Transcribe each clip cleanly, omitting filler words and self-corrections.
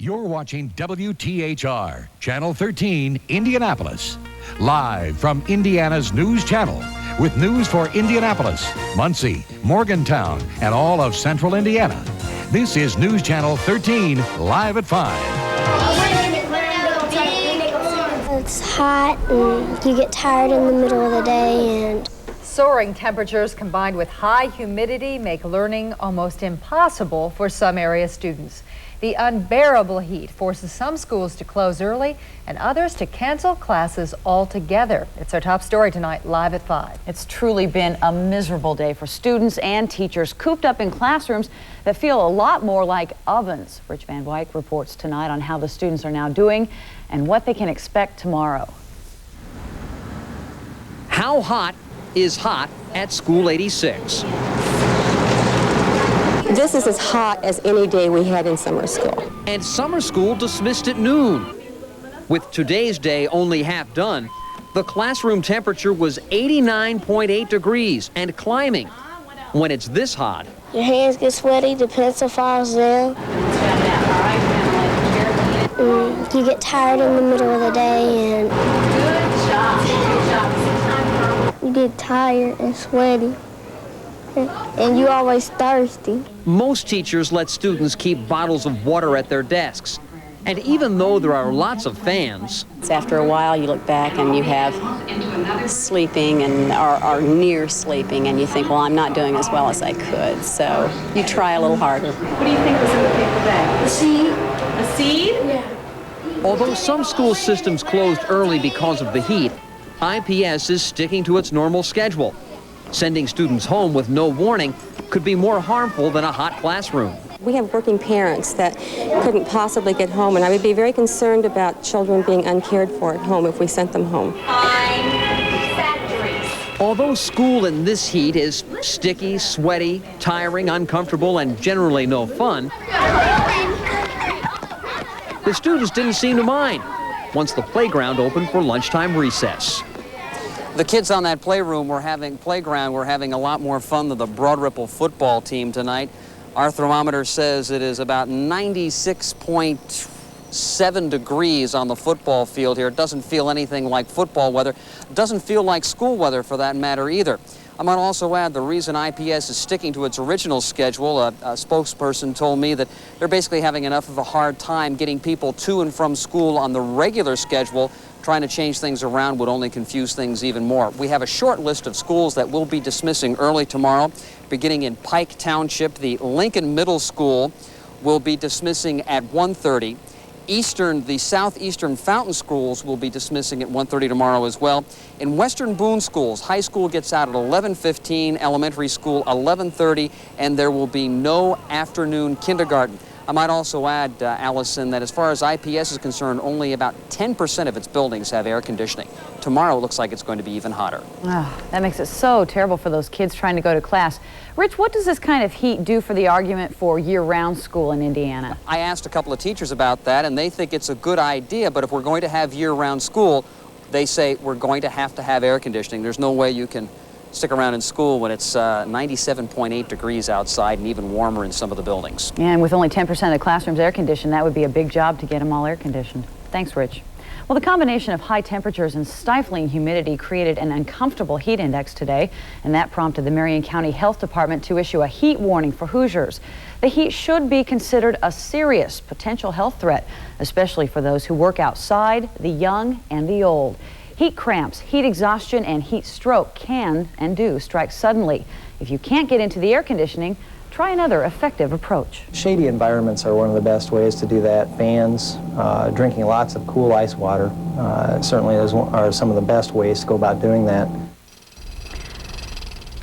You're watching WTHR, Channel 13, Indianapolis. Live from Indiana's News Channel, with news for Indianapolis, Muncie, Morgantown, and all of central Indiana. This is News Channel 13, live at 5. It's hot and you get tired in the middle of the day. And soaring temperatures combined with high humidity make learning almost impossible for some area students. The unbearable heat forces some schools to close early and others to cancel classes altogether. It's our top story tonight, live at 5. It's truly been a miserable day for students and teachers cooped up in classrooms that feel a lot more like ovens. Rich Van Wyk reports tonight on how the students are now doing and what they can expect tomorrow. How hot is hot at School 86? This is as hot as any day we had in summer school. And summer school dismissed at noon. With today's day only half done, the classroom temperature was 89.8 degrees and climbing. When it's this hot, your hands get sweaty, the pencil falls down. You get tired in the middle of the day and you get tired and sweaty. And you're always thirsty. Most teachers let students keep bottles of water at their desks. And even though there are lots of fans, After a while, you look back and you have sleeping and are near sleeping, and you think, well, I'm not doing as well as I could. So you try a little harder. What do you think was in the paper bag? A seed. A seed? Yeah. although some school systems closed early because of the heat, IPS is sticking to its normal schedule. Sending students home with no warning could be more harmful than a hot classroom. We have working parents that couldn't possibly get home, and I would be very concerned about children being uncared for at home if we sent them home. Although school in this heat is sticky, sweaty, tiring, uncomfortable, and generally no fun, the students didn't seem to mind once the playground opened for lunchtime recess. The kids on that playground were having a lot more fun than the Broad Ripple football team tonight. Our thermometer says it is about 96.7 degrees on the football field here. It doesn't feel anything like football weather. It doesn't feel like school weather for that matter either. I might also add the reason IPS is sticking to its original schedule, a spokesperson told me that they're basically having enough of a hard time getting people to and from school on the regular schedule. Trying to change things around would only confuse things even more. We have a short list of schools that will be dismissing early tomorrow. Beginning in Pike Township, the Lincoln Middle School will be dismissing at 1:30. The southeastern Fountain Schools will be dismissing at 1:30 tomorrow as well. In Western Boone Schools, high school gets out at 11:15, elementary school 11:30, and there will be no afternoon kindergarten. I might also add, Alison, that as far as IPS is concerned, only about 10% of its buildings have air conditioning. Tomorrow it looks like it's going to be even hotter. Oh, that makes it so terrible for those kids trying to go to class. Rich, what does this kind of heat do for the argument for year-round school in Indiana? I asked a couple of teachers about that, and they think it's a good idea, but if we're going to have year-round school, they say we're going to have air conditioning. There's no way you can stick around in school when it's 97.8 degrees outside and even warmer in some of the buildings. Yeah, and with only 10% of the classrooms air conditioned, that would be a big job to get them all air conditioned. Thanks, Rich. Well, the combination of high temperatures and stifling humidity created an uncomfortable heat index today, and that prompted the Marion County Health Department to issue a heat warning for Hoosiers. The heat should be considered a serious potential health threat, especially for those who work outside, the young, and the old. Heat cramps, heat exhaustion, and heat stroke can and do strike suddenly. If you can't get into the air conditioning, try another effective approach. Shady environments are one of the best ways to do that. Fans, drinking lots of cool ice water certainly are some of the best ways to go about doing that.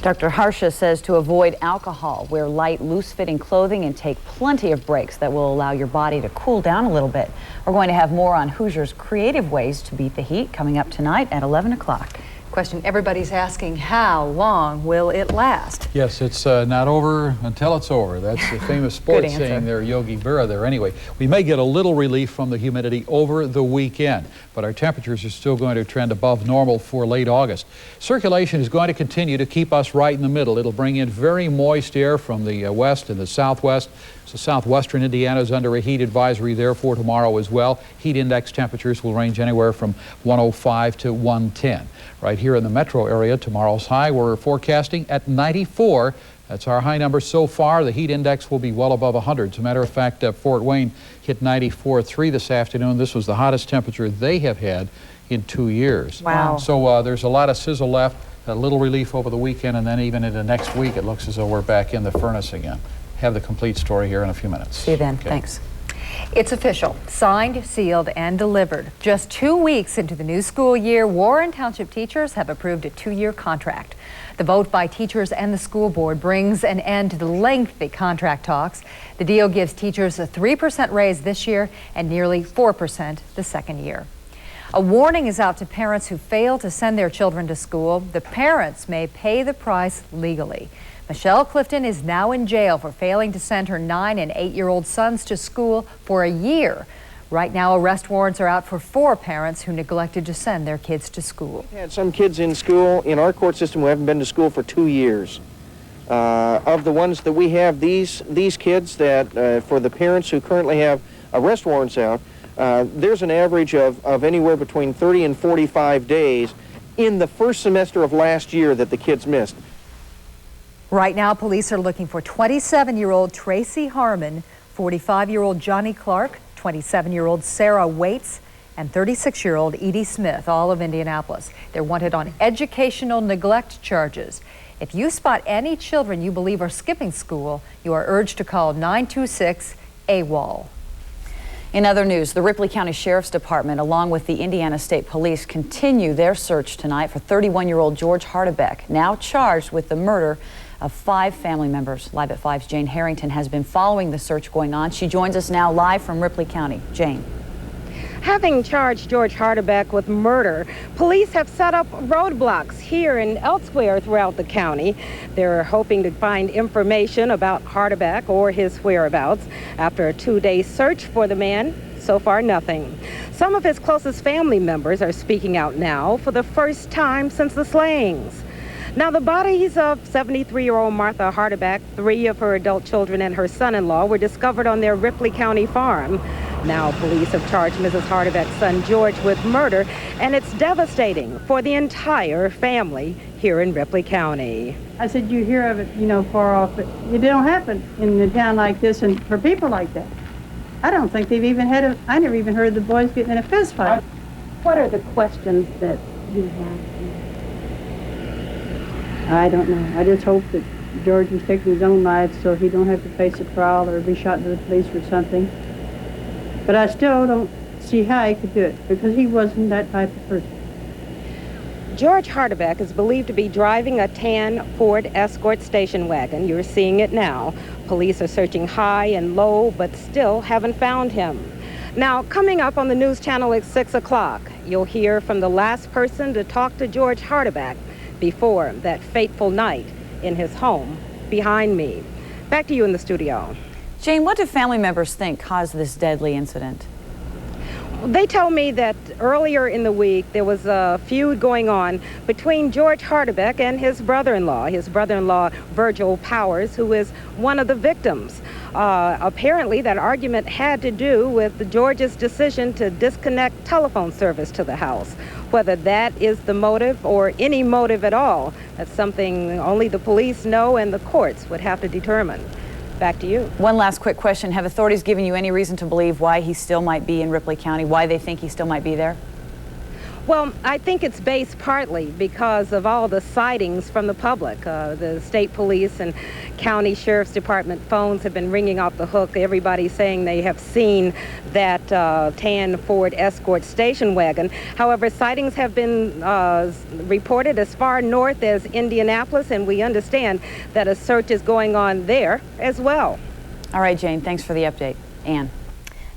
Dr. Harsha says to avoid alcohol, wear light, loose-fitting clothing, and take plenty of breaks that will allow your body to cool down a little bit. We're going to have more on Hoosiers' creative ways to beat the heat coming up tonight at 11 o'clock. Question everybody's asking, how long will it last? Yes, it's not over until it's over. That's the famous sports saying there, Yogi Berra there. Anyway, we may get a little relief from the humidity over the weekend, but our temperatures are still going to trend above normal for late August. Circulation is going to continue to keep us right in the middle. It'll bring in very moist air from the west and the southwest. So southwestern Indiana is under a heat advisory there for tomorrow as well. Heat index temperatures will range anywhere from 105 to 110. Right here in the metro area, tomorrow's high we're forecasting at 94. That's our high number so far. The heat index will be well above 100. As a matter of fact, Fort Wayne hit 94.3 this afternoon. This was the hottest temperature they have had in 2 years. Wow. So there's a lot of sizzle left, a little relief over the weekend, and then even into next week, it looks as though we're back in the furnace again. Have the complete story here in a few minutes. See you then. Okay. Thanks. It's official, signed, sealed, and delivered. Just 2 weeks into the new school year, Warren Township teachers have approved a 2-year contract. The vote by teachers and the school board brings an end to the lengthy contract talks. The deal gives teachers a 3% raise this year and nearly 4% the second year. A warning is out to parents who fail to send their children to school. The parents may pay the price legally. Michelle Clifton is now in jail for failing to send her 9- and 8-year-old sons to school for a year. Right now, arrest warrants are out for 4 parents who neglected to send their kids to school. We've had some kids in school in our court system who haven't been to school for 2 years. Of the ones that we have, these kids that, for the parents who currently have arrest warrants out, there's an average of anywhere between 30 and 45 days in the first semester of last year that the kids missed. Right now, police are looking for 27-year-old Tracy Harmon, 45-year-old Johnny Clark, 27-year-old Sarah Waits, and 36-year-old Edie Smith, all of Indianapolis. They're wanted on educational neglect charges. If you spot any children you believe are skipping school, you are urged to call 926-AWOL. In other news, the Ripley County Sheriff's Department, along with the Indiana State Police, continue their search tonight for 31-year-old George Hardebeck, now charged with the murder of 5 family members. Live at 5's Jane Harrington has been following the search going on. She joins us now live from Ripley County. Jane. Having charged George Hardebeck with murder, police have set up roadblocks here and elsewhere throughout the county. They're hoping to find information about Hardebeck or his whereabouts. After a 2-day search for the man, so far nothing. Some of his closest family members are speaking out now for the first time since the slayings. Now, the bodies of 73-year-old Martha Hardebeck, 3 of her adult children, and her son-in-law were discovered on their Ripley County farm. Now, police have charged Mrs. Hardebeck's son, George, with murder, and it's devastating for the entire family here in Ripley County. I said, you hear of it, far off, but it don't happen in a town like this and for people like that. I don't think they've even had I never even heard the boys getting in a fist fight. What are the questions that you have? I don't know. I just hope that George was taking his own life so he don't have to face a trial or be shot to the police or something. But I still don't see how he could do it because he wasn't that type of person. George Hardebeck is believed to be driving a tan Ford Escort station wagon. You're seeing it now. Police are searching high and low, but still haven't found him. Now, coming up on the news channel at 6 o'clock, you'll hear from the last person to talk to George Hardebeck before that fateful night in his home behind me. Back to you in the studio. Jane, what do family members think caused this deadly incident? They tell me that earlier in the week there was a feud going on between George Hardebeck and his brother-in-law Virgil Powers, who is one of the victims. Apparently that argument had to do with George's decision to disconnect telephone service to the house. Whether that is the motive or any motive at all, that's something only the police know and the courts would have to determine. Back to you. One last quick question. Have authorities given you any reason to believe why he still might be in Ripley County, why they think he still might be there? Well, I think it's based partly because of all the sightings from the public. The state police and county sheriff's department phones have been ringing off the hook. Everybody's saying they have seen that tan Ford Escort station wagon. However, sightings have been reported as far north as Indianapolis, and we understand that a search is going on there as well. All right, Jane, thanks for the update. Ann.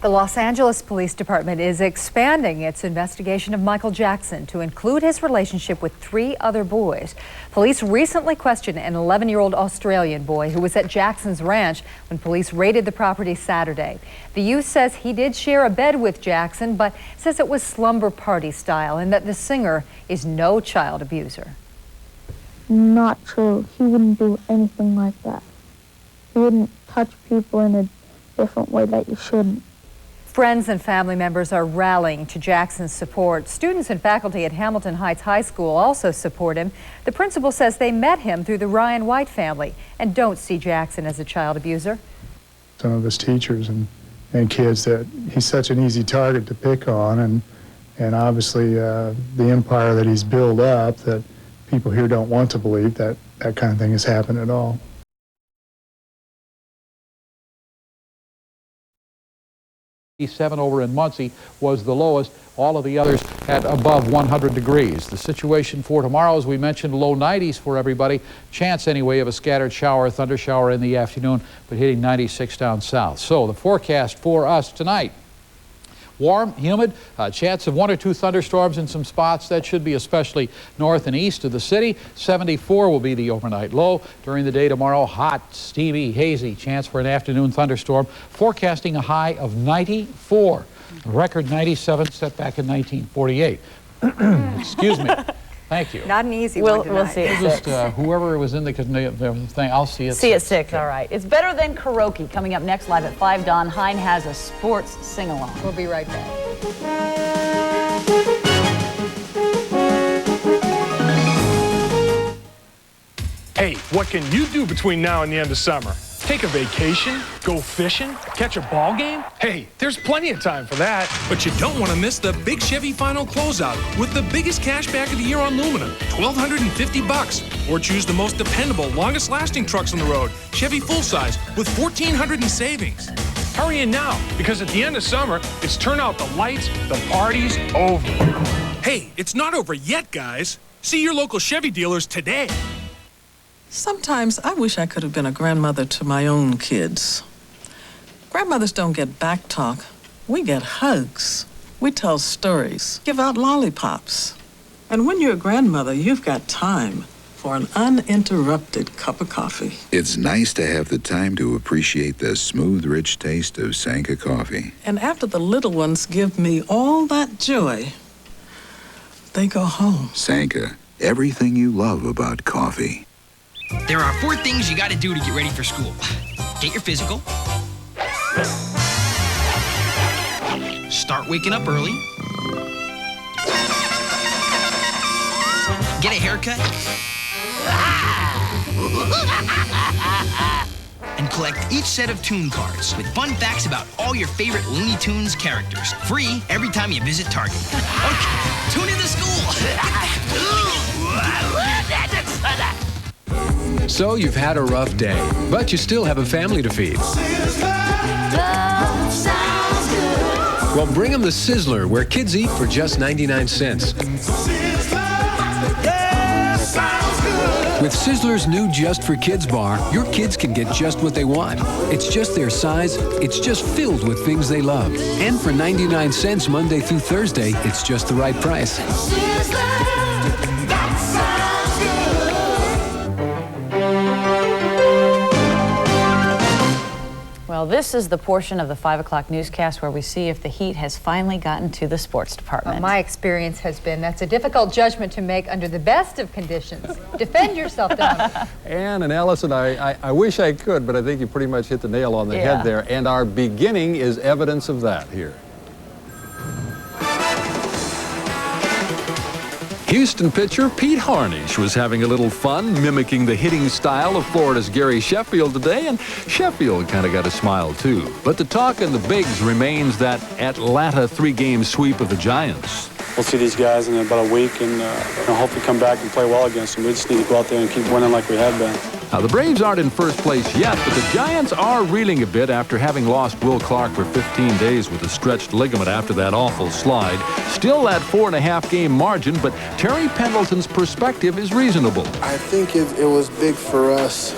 The Los Angeles Police Department is expanding its investigation of Michael Jackson to include his relationship with 3 other boys. Police recently questioned an 11-year-old Australian boy who was at Jackson's ranch when police raided the property Saturday. The youth says he did share a bed with Jackson, but says it was slumber party style and that the singer is no child abuser. Not true. He wouldn't do anything like that. He wouldn't touch people in a different way that you shouldn't. Friends and family members are rallying to Jackson's support. Students and faculty at Hamilton Heights High School also support him. The principal says they met him through the Ryan White family and don't see Jackson as a child abuser. Some of his teachers and kids that he's such an easy target to pick on, and obviously the empire that he's built up, that people here don't want to believe that that kind of thing has happened at all. Seven over in Muncie was the lowest. All of the others had above 100 degrees. The situation for tomorrow, as we mentioned, low 90s for everybody. Chance anyway of a scattered shower, thunder shower in the afternoon, but hitting 96 down south. So the forecast for us tonight: warm, humid, chance of 1 or 2 thunderstorms in some spots. That should be especially north and east of the city. 74 will be the overnight low. During the day tomorrow, hot, steamy, hazy, chance for an afternoon thunderstorm. Forecasting a high of 94. A record 97 set back in 1948. Excuse me. Thank you. Not an easy we'll one tonight. see it Just whoever was in the thing, I'll see it. See at 6, all right. It's better than karaoke. Coming up next, live at 5, Don Hein has a sports sing-along. We'll be right back. Hey, what can you do between now and the end of summer? Take a vacation, go fishing, catch a ball game? Hey, there's plenty of time for that. But you don't want to miss the big Chevy Final Closeout with the biggest cash back of the year on aluminum, $1,250. Or choose the most dependable, longest lasting trucks on the road, Chevy Full Size with $1,400 in savings. Hurry in now, because at the end of summer, it's turn out the lights, the party's over. Hey, it's not over yet, guys. See your local Chevy dealers today. Sometimes I wish I could have been a grandmother to my own kids. Grandmothers don't get back talk. We get hugs. We tell stories, give out lollipops. And when you're a grandmother, you've got time for an uninterrupted cup of coffee. It's nice to have the time to appreciate the smooth, rich taste of Sanka coffee. And after the little ones give me all that joy, they go home. Sanka, everything you love about coffee. There are 4 things you got to do to get ready for school. Get your physical. Start waking up early. Get a haircut. And collect each set of tune cards with fun facts about all your favorite Looney Tunes characters. Free every time you visit Target. Okay, tune into school. So you've had a rough day, but you still have a family to feed. Well, bring them the Sizzler, where kids eat for just 99 cents. With Sizzler's new Just for Kids bar, your kids can get just what they want. It's just their size, it's just filled with things they love. And for 99 cents Monday through Thursday, it's just the right price. Well, this is the portion of the 5 o'clock newscast where we see if the heat has finally gotten to the sports department. Well, my experience has been that's a difficult judgment to make under the best of conditions. Defend yourself, Donovan. Ann and Alison, I wish I could, but I think you pretty much hit the nail on the head there. And our beginning is evidence of that here. Houston pitcher Pete Harnisch was having a little fun mimicking the hitting style of Florida's Gary Sheffield today, and Sheffield kind of got a smile too. But the talk in the bigs remains that Atlanta 3-game sweep of the Giants. We'll see these guys in about a week and hopefully come back and play well against them. We just need to go out there and keep winning like we have been. Now, the Braves aren't in first place yet, but the Giants are reeling a bit after having lost Will Clark for 15 days with a stretched ligament after that awful slide. Still that 4.5-game margin, but Terry Pendleton's perspective is reasonable. I think it was big for us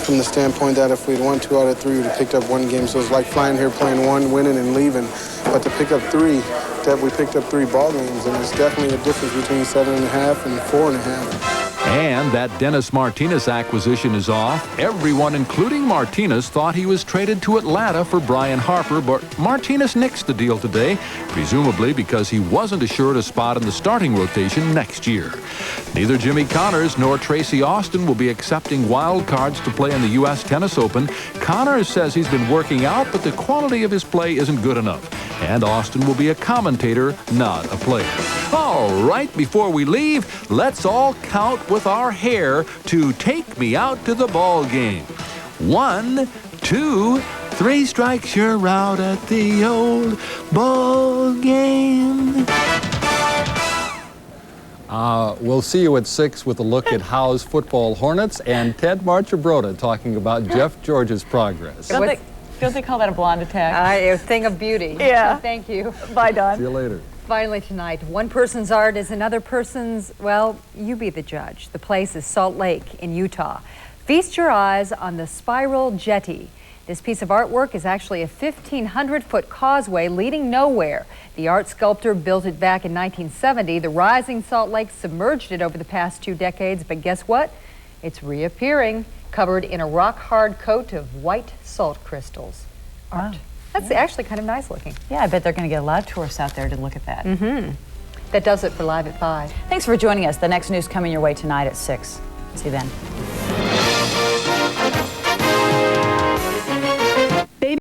from the standpoint that if we'd won 2 out of 3, we'd have picked up 1 game. So it's like flying here, playing 1, winning, and leaving. But to pick up 3, that we picked up 3 ball games, and it's definitely a difference between 7.5 and 4.5. And that Dennis Martinez acquisition is off. Everyone, including Martinez, thought he was traded to Atlanta for Brian Harper, but Martinez nixed the deal today, presumably because he wasn't assured a spot in the starting rotation next year. Neither Jimmy Connors nor Tracy Austin will be accepting wild cards to play in the U.S. Tennis Open. Connors says he's been working out, but the quality of his play isn't good enough. And Austin will be a commentator, not a player. All right, before we leave, let's all count with our hair to take me out to the ball game. 1, 2, 3 strikes, you're out at the old ball game. We'll see you at 6 with a look at Howe's football Hornets and Ted Marchibroda talking about Jeff George's progress. Don't they call that a blonde attack? A thing of beauty. Yeah. Thank you. Bye, Don. See you later. Finally tonight, one person's art is another person's, well, you be the judge. The place is Salt Lake in Utah. Feast your eyes on the Spiral Jetty. This piece of artwork is actually a 1,500-foot causeway leading nowhere. The art sculptor built it back in 1970. The rising Salt Lake submerged it over the past 2 decades, but guess what? It's reappearing, covered in a rock-hard coat of white salt crystals. Art. Wow. That's actually kind of nice looking. Yeah, I bet they're going to get a lot of tourists out there to look at that. Mm-hmm. That does it for Live at 5. Thanks for joining us. The next news coming your way tonight at 6. See you then.